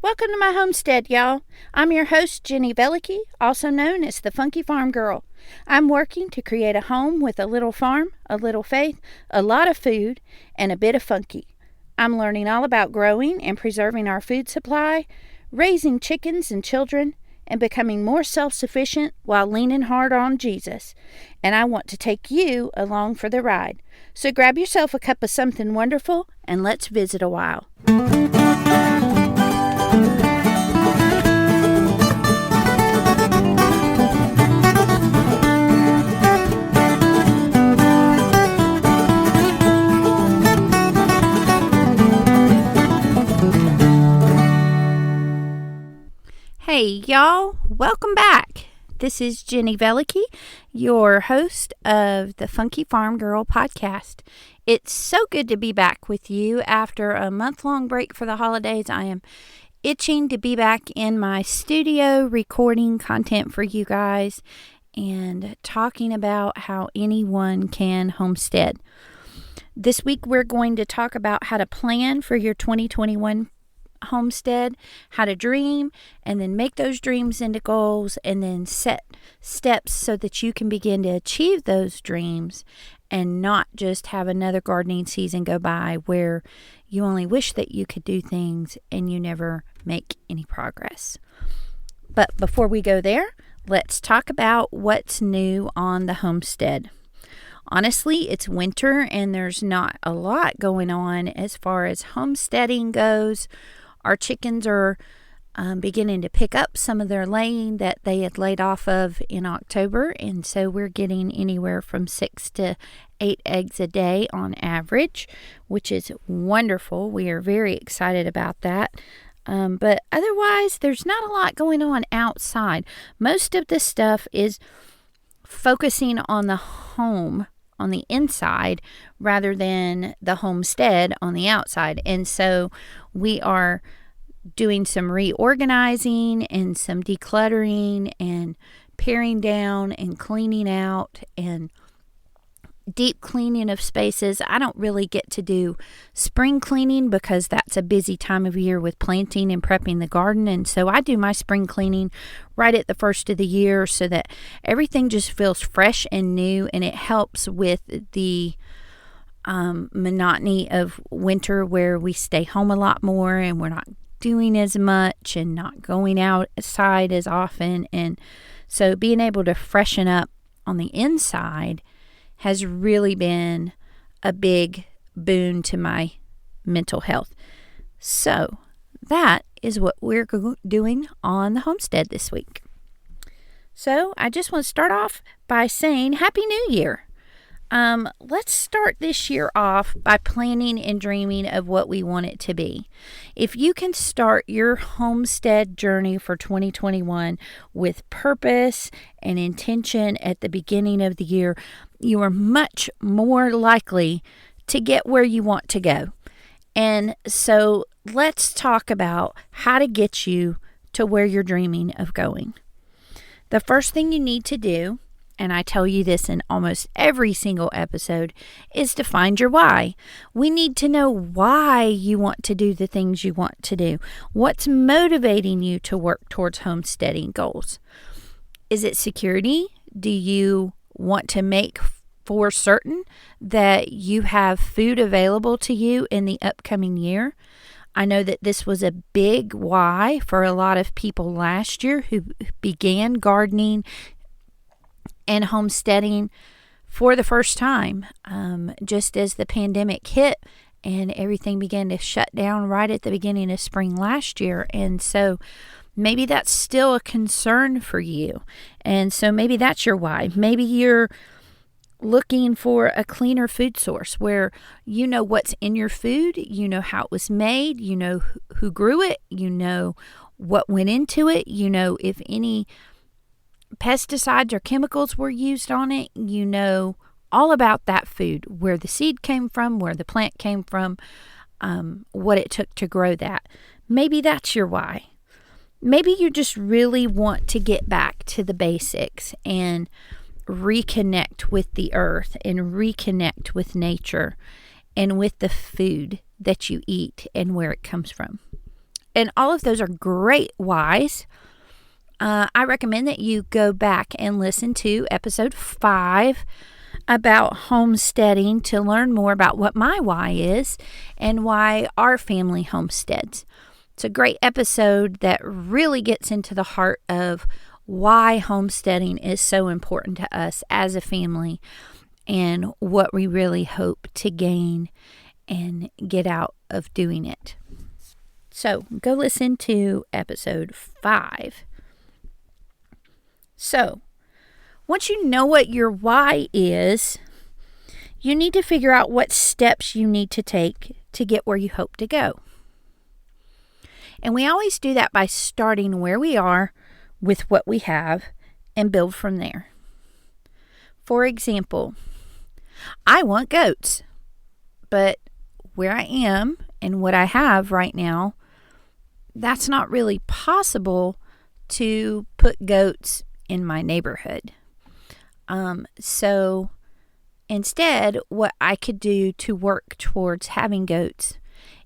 Welcome to my homestead, y'all. I'm your host, Jenny Velicky, also known as the Funky Farm Girl. I'm working to create a home with a little farm, a little faith, a lot of food, and a bit of funky. I'm learning all about growing and preserving our food supply, raising chickens and children, and becoming more self-sufficient while leaning hard on Jesus. And I want to take you along for the ride. So grab yourself a cup of something wonderful and let's visit a while. Hey y'all, welcome back. This is Jenny Velicky, your host of the Funky Farm Girl podcast. It's so good to be back with you after a month-long break for the holidays. I am itching to be back in my studio recording content for you guys and talking about how anyone can homestead. This week we're going to talk about how to plan for your 2021 homestead, how to dream, and then make those dreams into goals, and then set steps so that you can begin to achieve those dreams and not just have another gardening season go by where you only wish that you could do things and you never make any progress. But before we go there, let's talk about what's new on the homestead. Honestly, it's winter and there's not a lot going on as far as homesteading goes. Our chickens are beginning to pick up some of their laying that they had laid off of in October, and so we're getting anywhere from 6 to 8 eggs a day on average, which is wonderful. We are very excited about that. But otherwise, there's not a lot going on outside. Most of the stuff is focusing on the home on the inside rather than the homestead on the outside. And so we are doing some reorganizing and some decluttering and paring down and cleaning out and deep cleaning of spaces. I don't really get to do spring cleaning because that's a busy time of year with planting and prepping the garden. And so I do my spring cleaning right at the first of the year so that everything just feels fresh and new, and it helps with the monotony of winter where we stay home a lot more and we're not doing as much and not going outside as often. And so being able to freshen up on the inside has really been a big boon to my mental health. So that is what we're doing on the homestead this week. So I just want to start off by saying Happy New Year. Let's start this year off by planning and dreaming of what we want it to be. If you can start your homestead journey for 2021 with purpose and intention at the beginning of the year, you are much more likely to get where you want to go. And so let's talk about how to get you to where you're dreaming of going. The first thing you need to do, and I tell you this in almost every single episode, is to find your why. We need to know why you want to do the things you want to do. What's motivating you to work towards homesteading goals? Is it security? Do you want to make for certain that you have food available to you in the upcoming year? I know that this was a big why for a lot of people last year who began gardening and homesteading for the first time, just as the pandemic hit and everything began to shut down right at the beginning of spring last year. And so maybe that's still a concern for you. And so maybe that's your why. Maybe you're looking for a cleaner food source where you know what's in your food, you know how it was made, you know who grew it, you know what went into it, you know if any pesticides or chemicals were used on it, you know all about that food, where the seed came from, where the plant came from, what it took to grow that. Maybe that's your why. Maybe you just really want to get back to the basics and reconnect with the earth and reconnect with nature and with the food that you eat and where it comes from. and all of those are great whys. I recommend that you go back and listen to episode 5 about homesteading to learn more about what my why is and why our family homesteads. It's a great episode that really gets into the heart of why homesteading is so important to us as a family and what we really hope to gain and get out of doing it. So go listen to episode 5. So, once you know what your why is, you need to figure out what steps you need to take to get where you hope to go. And we always do that by starting where we are with what we have and build from there. For example, I want goats, but where I am and what I have right now, that's not really possible to put goats in my neighborhood. So instead, what I could do to work towards having goats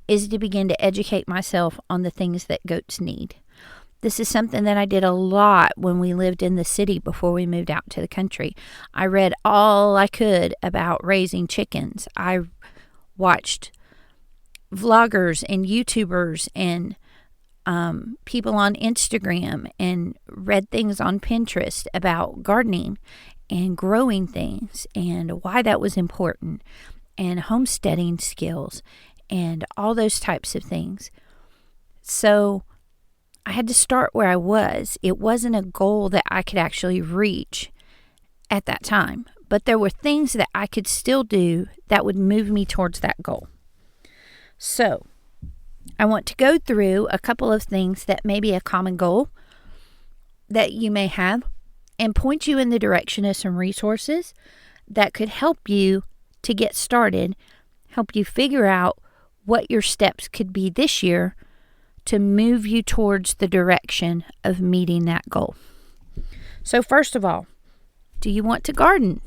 is to begin to educate myself on the things that goats need. This is something that I did a lot when we lived in the city before we moved out to the country. I read all I could about raising chickens. I watched vloggers and YouTubers and people on Instagram and read things on Pinterest about gardening and growing things and why that was important and homesteading skills and all those types of things. So I had to start where I was. It wasn't a goal that I could actually reach at that time, but there were things that I could still do that would move me towards that goal. So I want to go through a couple of things that may be a common goal that you may have and point you in the direction of some resources that could help you to get started, help you figure out what your steps could be this year to move you towards the direction of meeting that goal. So first of all, do you want to garden?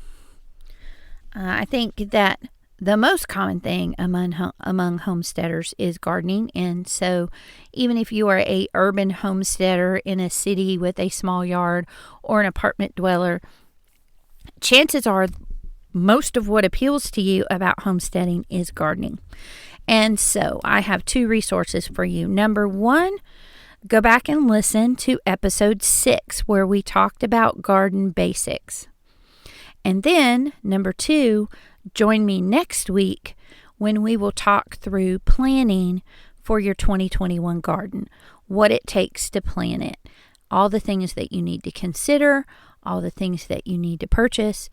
I think that the most common thing among homesteaders is gardening. And so even if you are a urban homesteader in a city with a small yard or an apartment dweller, chances are most of what appeals to you about homesteading is gardening. And so I have 2 resources for you. Number 1, go back and listen to episode 6 where we talked about garden basics. And then number 2, join me next week when we will talk through planning for your 2021 garden, what it takes to plan it, all the things that you need to consider, all the things that you need to purchase,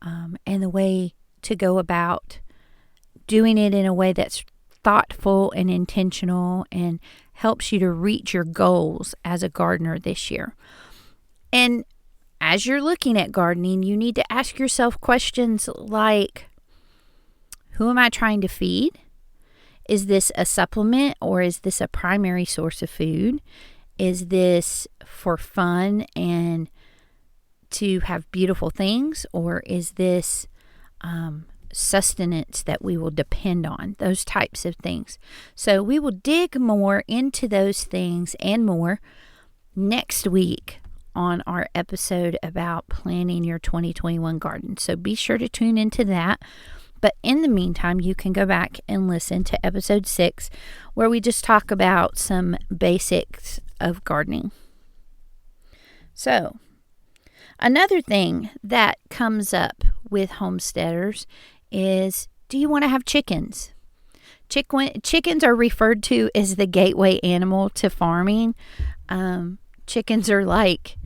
and the way to go about doing it in a way that's thoughtful and intentional and helps you to reach your goals as a gardener this year. And as you're looking at gardening, you need to ask yourself questions like, who am I trying to feed? Is this a supplement or is this a primary source of food? Is this for fun and to have beautiful things, or is this sustenance that we will depend on? Those types of things. So we will dig more into those things and more next week on our episode about planning your 2021 garden. So be sure to tune into that. But in the meantime, you can go back and listen to episode 6 where we just talk about some basics of gardening. So another thing that comes up with homesteaders is, do you want to have chickens? Chickens are referred to as the gateway animal to farming. Chickens are like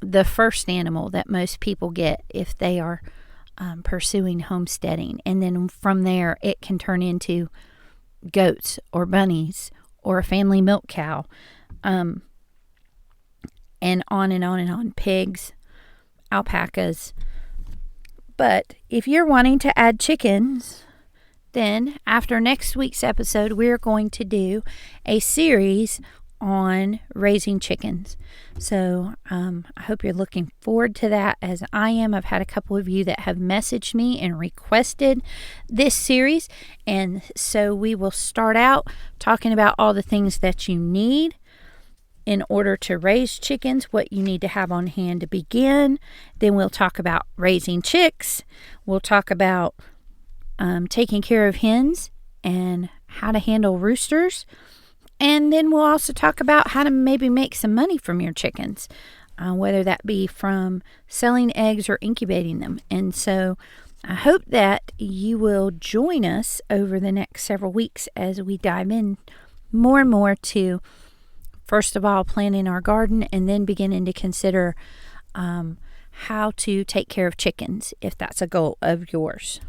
the first animal that most people get if they are pursuing homesteading. And then from there, it can turn into goats or bunnies or a family milk cow, and on and on and on, pigs, alpacas. But if you're wanting to add chickens, then after next week's episode, we're going to do a series on raising chickens. So I hope you're looking forward to that as I am. I've had a couple of you that have messaged me and requested this series. And so we will start out talking about all the things that you need in order to raise chickens, what you need to have on hand to begin. Then we'll talk about raising chicks. We'll talk about taking care of hens and how to handle roosters. And then we'll also talk about how to maybe make some money from your chickens, whether that be from selling eggs or incubating them. And so I hope that you will join us over the next several weeks as we dive in more and more to, first of all, planting our garden, and then beginning to consider how to take care of chickens, if that's a goal of yours.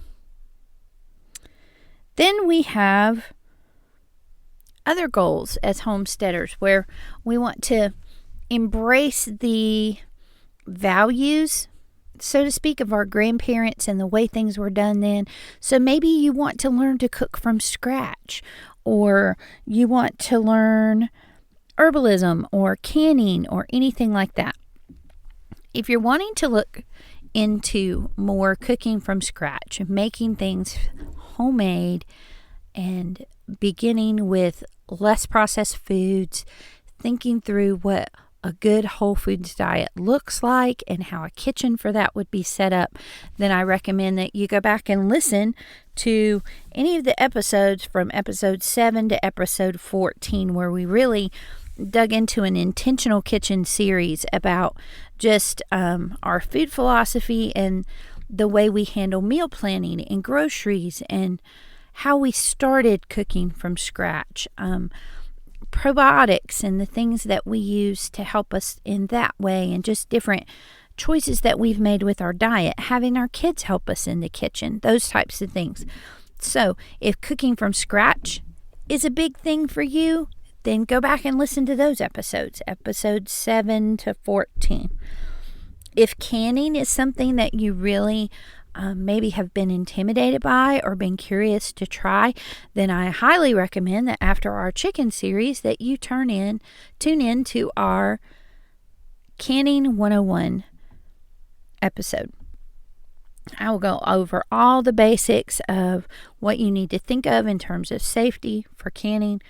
Then we have other goals as homesteaders where we want to embrace the values, so to speak, of our grandparents and the way things were done then. So maybe you want to learn to cook from scratch, or you want to learn herbalism or canning or anything like that. If you're wanting to look into more cooking from scratch, making things homemade, and beginning with less processed foods, thinking through what a good whole foods diet looks like and how a kitchen for that would be set up, then I recommend that you go back and listen to any of the episodes from episode 7 to episode 14, where we really dug into an intentional kitchen series about just our food philosophy and the way we handle meal planning and groceries and how we started cooking from scratch, probiotics and the things that we use to help us in that way, and just different choices that we've made with our diet, having our kids help us in the kitchen, those types of things. So if cooking from scratch is a big thing for you, then go back and listen to those episodes 7 to 14. If canning is something that you really maybe have been intimidated by or been curious to try, then I highly recommend that after our chicken series that you tune in to our Canning 101 episode. I will go over all the basics of what you need to think of in terms of safety for canning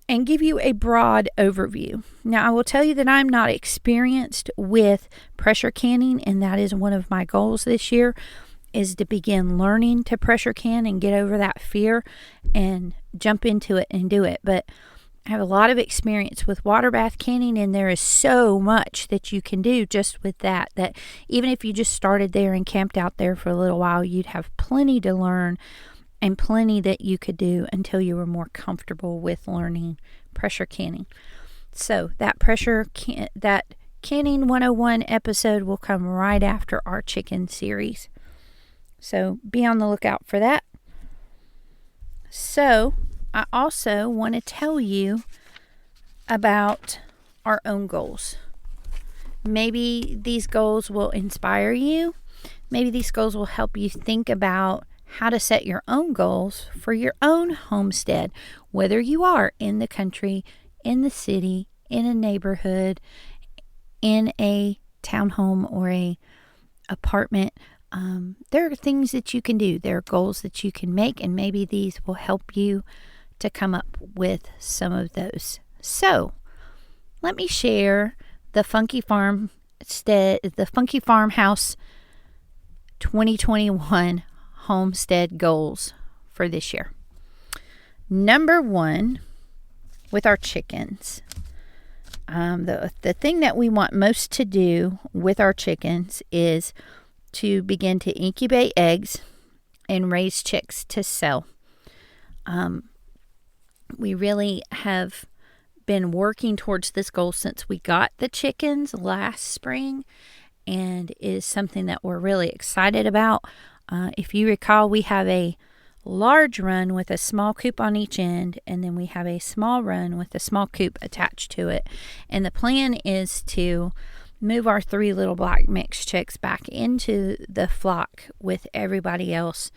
and give you a broad overview. Now, I will tell you that I'm not experienced with pressure canning, and that is one of my goals this year, is to begin learning to pressure can and get over that fear and jump into it and do it. But I have a lot of experience with water bath canning, and there is so much that you can do just with that even if you just started there and camped out there for a little while, you'd have plenty to learn and plenty that you could do until you were more comfortable with learning pressure canning. So that Canning 101 episode will come right after our chicken series. So be on the lookout for that. So I also want to tell you about our own goals. Maybe these goals will inspire you. Maybe these goals will help you think about how to set your own goals for your own homestead, whether you are in the country, in the city, in a neighborhood, in a townhome or a apartment. There are things that you can do. There are goals that you can make, and maybe these will help you to come up with some of those. So let me share the Funky Farmhouse 2021 homestead goals for this year. Number 1, with our chickens, the thing that we want most to do with our chickens is to begin to incubate eggs and raise chicks to sell. We really have been working towards this goal since we got the chickens last spring, and is something that we're really excited about. If you recall, we have a large run with a small coop on each end, and then we have a small run with a small coop attached to it. And the plan is to move our 3 little black mixed chicks back into the flock with everybody else,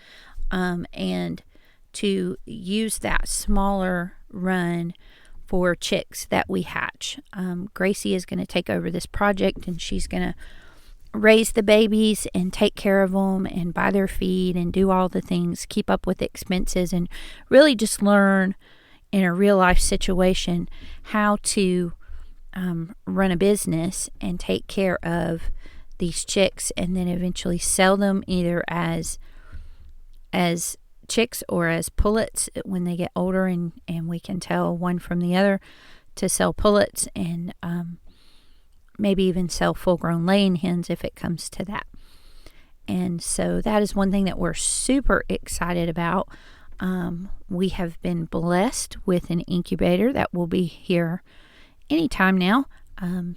and to use that smaller run for chicks that we hatch. Gracie is going to take over this project, and she's going to raise the babies and take care of them and buy their feed and do all the things, keep up with expenses, and really just learn in a real life situation how to run a business and take care of these chicks, and then eventually sell them either as chicks or as pullets when they get older, and we can tell one from the other, to sell pullets, and maybe even sell full-grown laying hens if it comes to that. And so that is one thing that we're super excited about. We have been blessed with an incubator that will be here anytime now.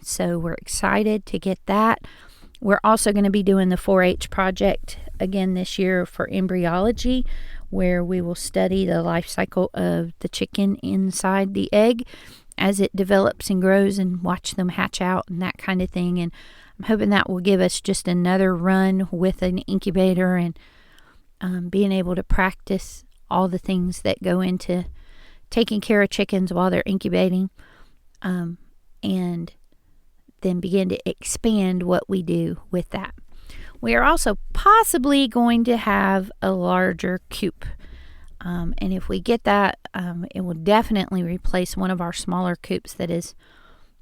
So we're excited to get that. We're also going to be doing the 4-H project again this year for embryology, where we will study the life cycle of the chicken inside the egg as it develops and grows, and watch them hatch out and that kind of thing. And I'm hoping that will give us just another run with an incubator, and being able to practice all the things that go into taking care of chickens while they're incubating, and then begin to expand what we do with that. We are also possibly going to have a larger coop. And if we get that, it will definitely replace one of our smaller coops that is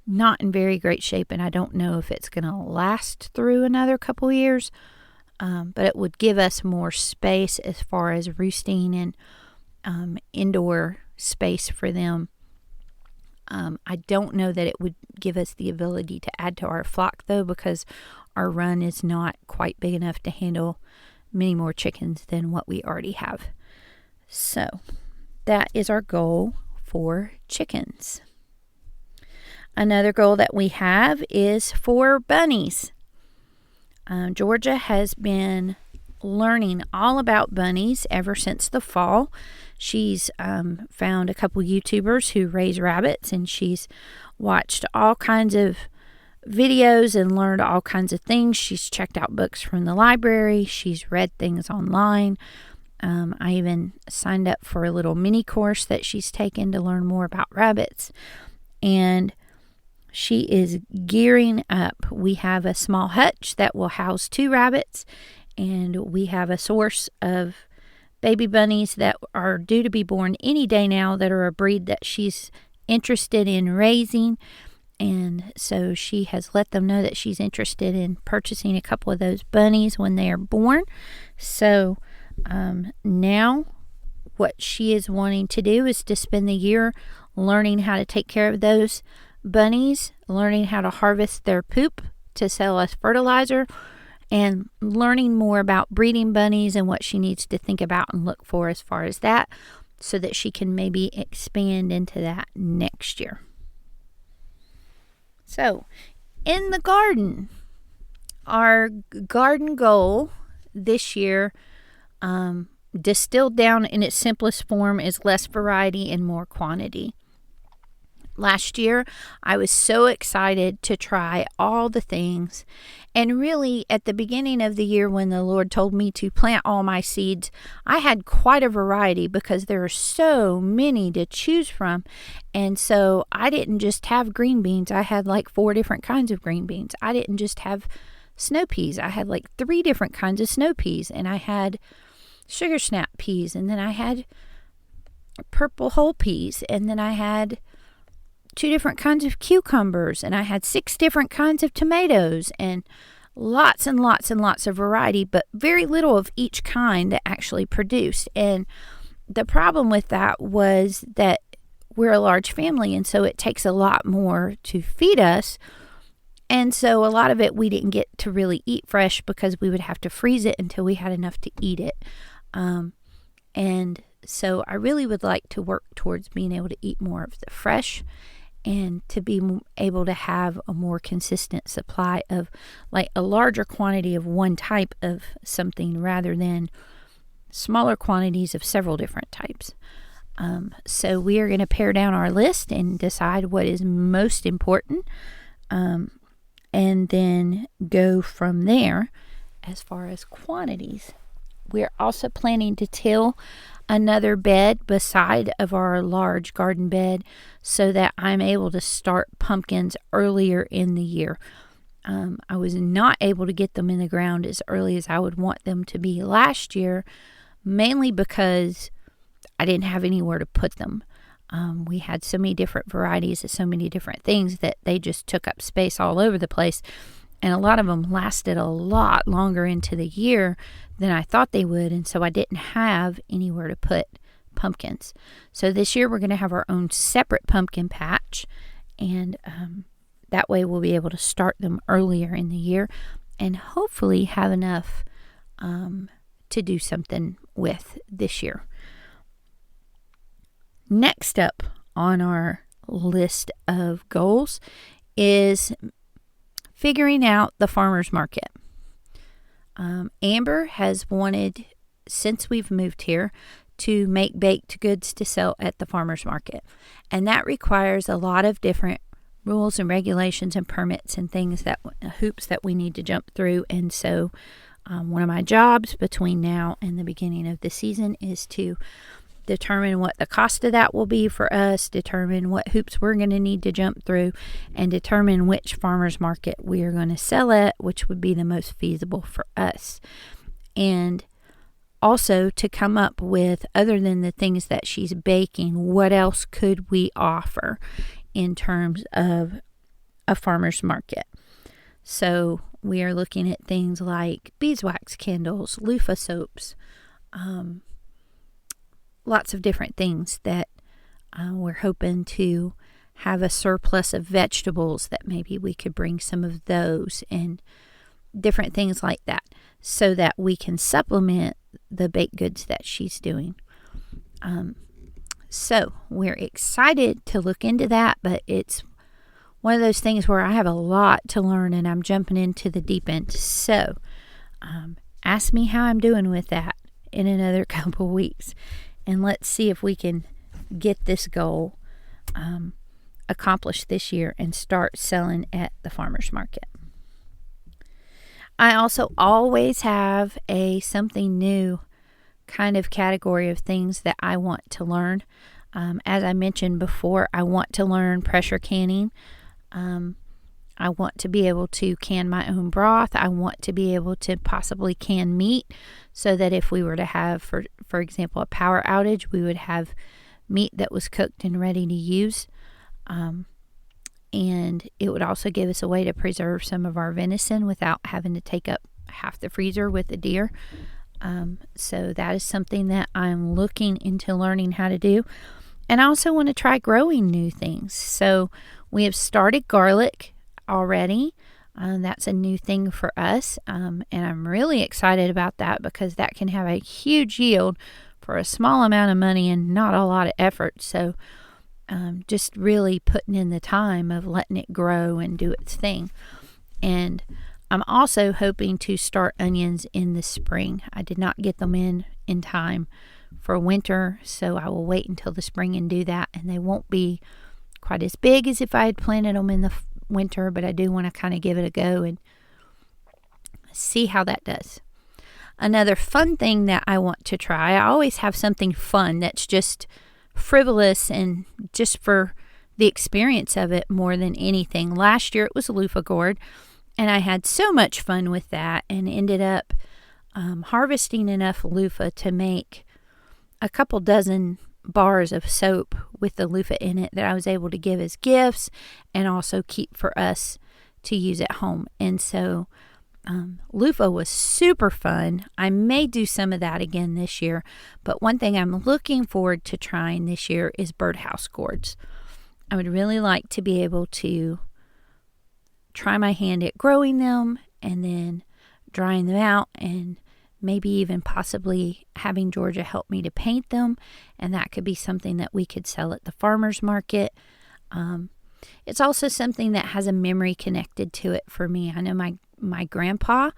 not in very great shape. And I don't know if it's going to last through another couple years. But it would give us more space as far as roosting and indoor space for them. I don't know that it would give us the ability to add to our flock, though, because our run is not quite big enough to handle many more chickens than what we already have. So that is our goal for chickens. Another goal that we have is for bunnies. Georgia has been learning all about bunnies ever since the fall. She's found a couple YouTubers who raise rabbits, and she's watched all kinds of videos and learned all kinds of things. She's checked out books from the library. She's read things online. I even signed up for a little mini course that she's taken to learn more about rabbits. And she is gearing up. We have a small hutch that will house 2 rabbits, and we have a source of baby bunnies that are due to be born any day now, that are a breed that she's interested in raising. And so she has let them know that she's interested in purchasing a couple of those bunnies when they are born. So now what she is wanting to do is to spend the year learning how to take care of those bunnies, learning how to harvest their poop to sell as fertilizer, and learning more about breeding bunnies and what she needs to think about and look for as far as that, so that she can maybe expand into that next year. So, in the garden, our garden goal this year, distilled down in its simplest form, is less variety and more quantity. Last year, I was so excited to try all the things. And really, at the beginning of the year, when the Lord told me to plant all my seeds, I had quite a variety because there are so many to choose from. And so I didn't just have green beans. I had like 4 different kinds of green beans. I didn't just have snow peas. I had like 3 different kinds of snow peas. And I had sugar snap peas. And then I had purple whole peas. And then I had 2 different kinds of cucumbers, and I had 6 different kinds of tomatoes, and lots and lots and lots of variety, but very little of each kind that actually produced. And the problem with that was that we're a large family, and so it takes a lot more to feed us. And so a lot of it we didn't get to really eat fresh because we would have to freeze it until we had enough to eat it. And so I really would like to work towards being able to eat more of the fresh, and to be able to have a more consistent supply of like a larger quantity of one type of something rather than smaller quantities of several different types. So we are going to pare down our list and decide what is most important, and then go from there as far as quantities. We're also planning to till another bed beside of our large garden bed so that I'm able to start pumpkins earlier in the year. I was not able to get them in the ground as early as I would want them to be last year, mainly because I didn't have anywhere to put them. We had so many different varieties of so many different things that they just took up space all over the place. And a lot of them lasted a lot longer into the year than I thought they would. And so I didn't have anywhere to put pumpkins. So this year we're going to have our own separate pumpkin patch. And that way we'll be able to start them earlier in the year and hopefully have enough to do something with this year. Next up on our list of goals is figuring out the farmer's market. Amber has wanted, since we've moved here, to make baked goods to sell at the farmer's market. And that requires a lot of different rules and regulations and permits and things hoops that we need to jump through. And so one of my jobs between now and the beginning of the season is to determine what the cost of that will be for us, determine what hoops we're going to need to jump through, and determine which farmer's market we are going to sell at, which would be the most feasible for us. And also to come up with, other than the things that she's baking, what else could we offer in terms of a farmer's market. So we are looking at things like beeswax candles, loofah soaps, lots of different things that we're hoping to have a surplus of vegetables that maybe we could bring some of those and different things like that so that we can supplement the baked goods that she's doing. So we're excited to look into that, but it's one of those things where I have a lot to learn and I'm jumping into the deep end. So ask me how I'm doing with that in another couple weeks. And let's see if we can get this goal accomplished this year and start selling at the farmer's market. I also always have a something new kind of category of things that I want to learn. As I mentioned before, I want to learn pressure canning. I want to be able to can my own broth. I want to be able to possibly can meat so that if we were to have, for example, a power outage, we would have meat that was cooked and ready to use. And it would also give us a way to preserve some of our venison without having to take up half the freezer with the deer. So that is something that I'm looking into learning how to do. And I also want to try growing new things. So we have started garlic already. That's a new thing for us. And I'm really excited about that because that can have a huge yield for a small amount of money and not a lot of effort. So just really putting in the time of letting it grow and do its thing. And I'm also hoping to start onions in the spring. I did not get them in time for winter, so I will wait until the spring and do that. And they won't be quite as big as if I had planted them in the winter, but I do want to kind of give it a go and see how that does. Another fun thing that I want to try, I always have something fun that's just frivolous and just for the experience of it more than anything. Last year it was loofah gourd, and I had so much fun with that and ended up harvesting enough loofah to make a couple dozen bars of soap with the loofah in it that I was able to give as gifts and also keep for us to use at home. And so loofah was super fun. I may do some of that again this year, but one thing I'm looking forward to trying this year is birdhouse gourds. I would really like to be able to try my hand at growing them and then drying them out and maybe even possibly having Georgia help me to paint them, and that could be something that we could sell at the farmer's market. It's also something that has a memory connected to it for me. I know my grandpa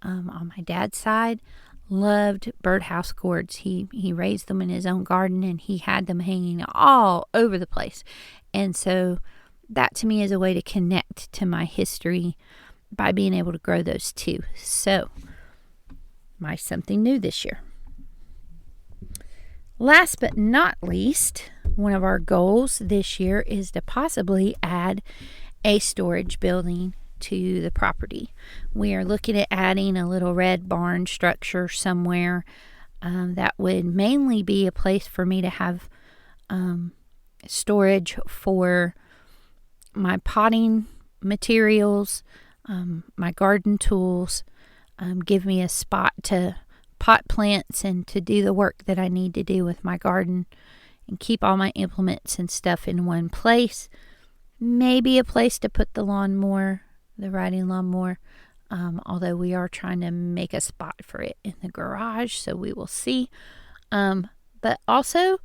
on my dad's side loved birdhouse gourds. He raised them in his own garden, and he had them hanging all over the place. And so that to me is a way to connect to my history by being able to grow those too. So my something new this year. Last but not least, one of our goals this year is to possibly add a storage building to the property. We are looking at adding a little red barn structure somewhere that would mainly be a place for me to have storage for my potting materials, my garden tools, give me a spot to pot plants and to do the work that I need to do with my garden, and keep all my implements and stuff in one place. Maybe a place to put the lawnmower, the riding lawnmower, although we are trying to make a spot for it in the garage, so we will see. But also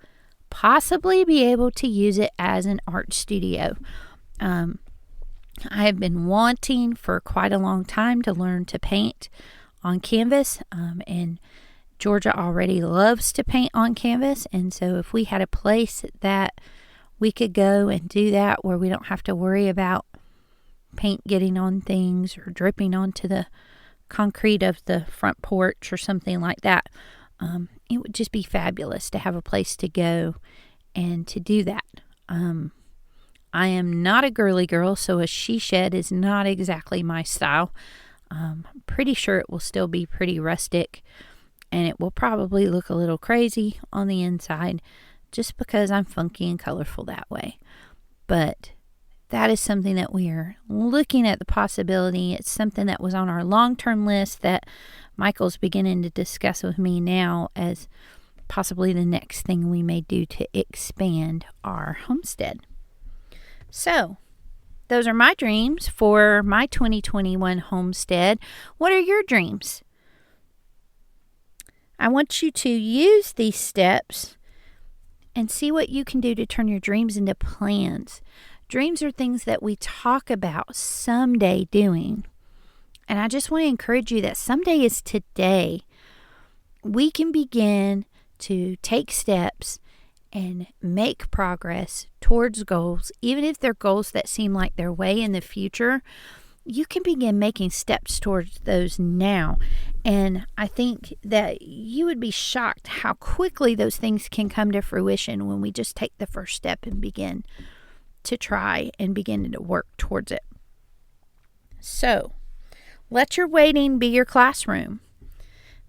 possibly be able to use it as an art studio. I have been wanting for quite a long time to learn to paint on canvas, and Georgia already loves to paint on canvas, and so if we had a place that we could go and do that where we don't have to worry about paint getting on things or dripping onto the concrete of the front porch or something like that, it would just be fabulous to have a place to go and to do that. I am not a girly girl, so a she shed is not exactly my style. I'm pretty sure it will still be pretty rustic, and it will probably look a little crazy on the inside just because I'm funky and colorful that way. But that is something that we are looking at the possibility. It's something that was on our long-term list that Michael's beginning to discuss with me now as possibly the next thing we may do to expand our homestead. So, those are my dreams for my 2021 homestead. What are your dreams? I want you to use these steps and see what you can do to turn your dreams into plans. Dreams are things that we talk about someday doing. And I just want to encourage you that someday is today. We can begin to take steps and make progress towards goals, even if they're goals that seem like they're way in the future. You can begin making steps towards those now. And I think that you would be shocked how quickly those things can come to fruition when we just take the first step and begin to try and begin to work towards it. So, let your waiting be your classroom.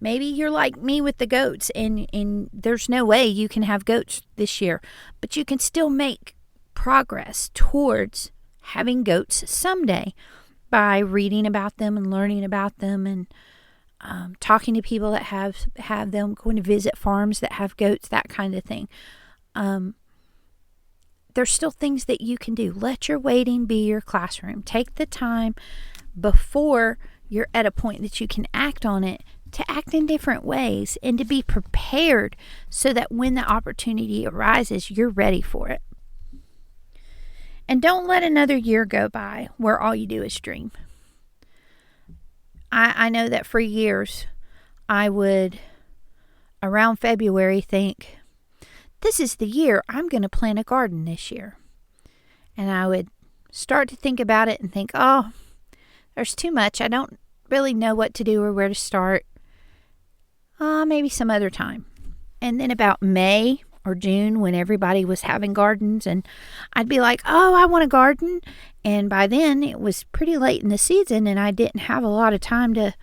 Maybe you're like me with the goats, and there's no way you can have goats this year, but you can still make progress towards having goats someday by reading about them and learning about them, and talking to people that have them, going to visit farms that have goats, that kind of thing. There's still things that you can do. Let your waiting be your classroom. Take the time before you're at a point that you can act on it to act in different ways and to be prepared so that when the opportunity arises, you're ready for it. And don't let another year go by where all you do is dream. I know that for years I would, around February, think, this is the year I'm going to plant a garden this year. And I would start to think about it and think, oh, there's too much. I don't really know what to do or where to start. Maybe some other time. And then about May or June, when everybody was having gardens, and I'd be like, oh, I want a garden. And by then it was pretty late in the season and I didn't have a lot of time to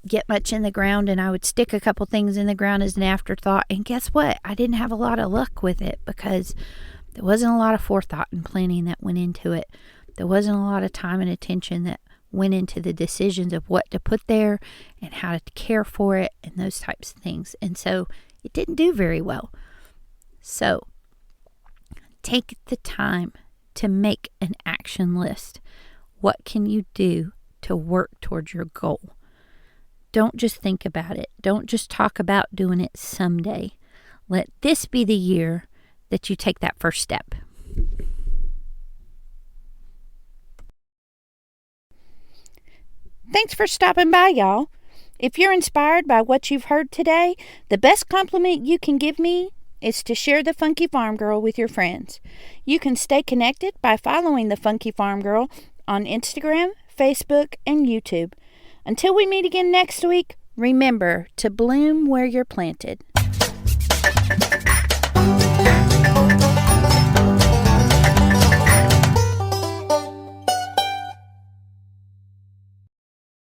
get much in the ground, and I would stick a couple things in the ground as an afterthought. And guess what? I didn't have a lot of luck with it because there wasn't a lot of forethought and planning that went into it. There wasn't a lot of time and attention that went into the decisions of what to put there and how to care for it and those types of things. And so it didn't do very well. So take the time to make an action list. What can you do to work towards your goal? Don't just think about it. Don't just talk about doing it someday. Let this be the year that you take that first step. Thanks for stopping by, y'all. If you're inspired by what you've heard today, the best compliment you can give me is to share the Funky Farm Girl with your friends. You can stay connected by following the Funky Farm Girl on Instagram, Facebook, and YouTube. Until we meet again next week, remember to bloom where you're planted.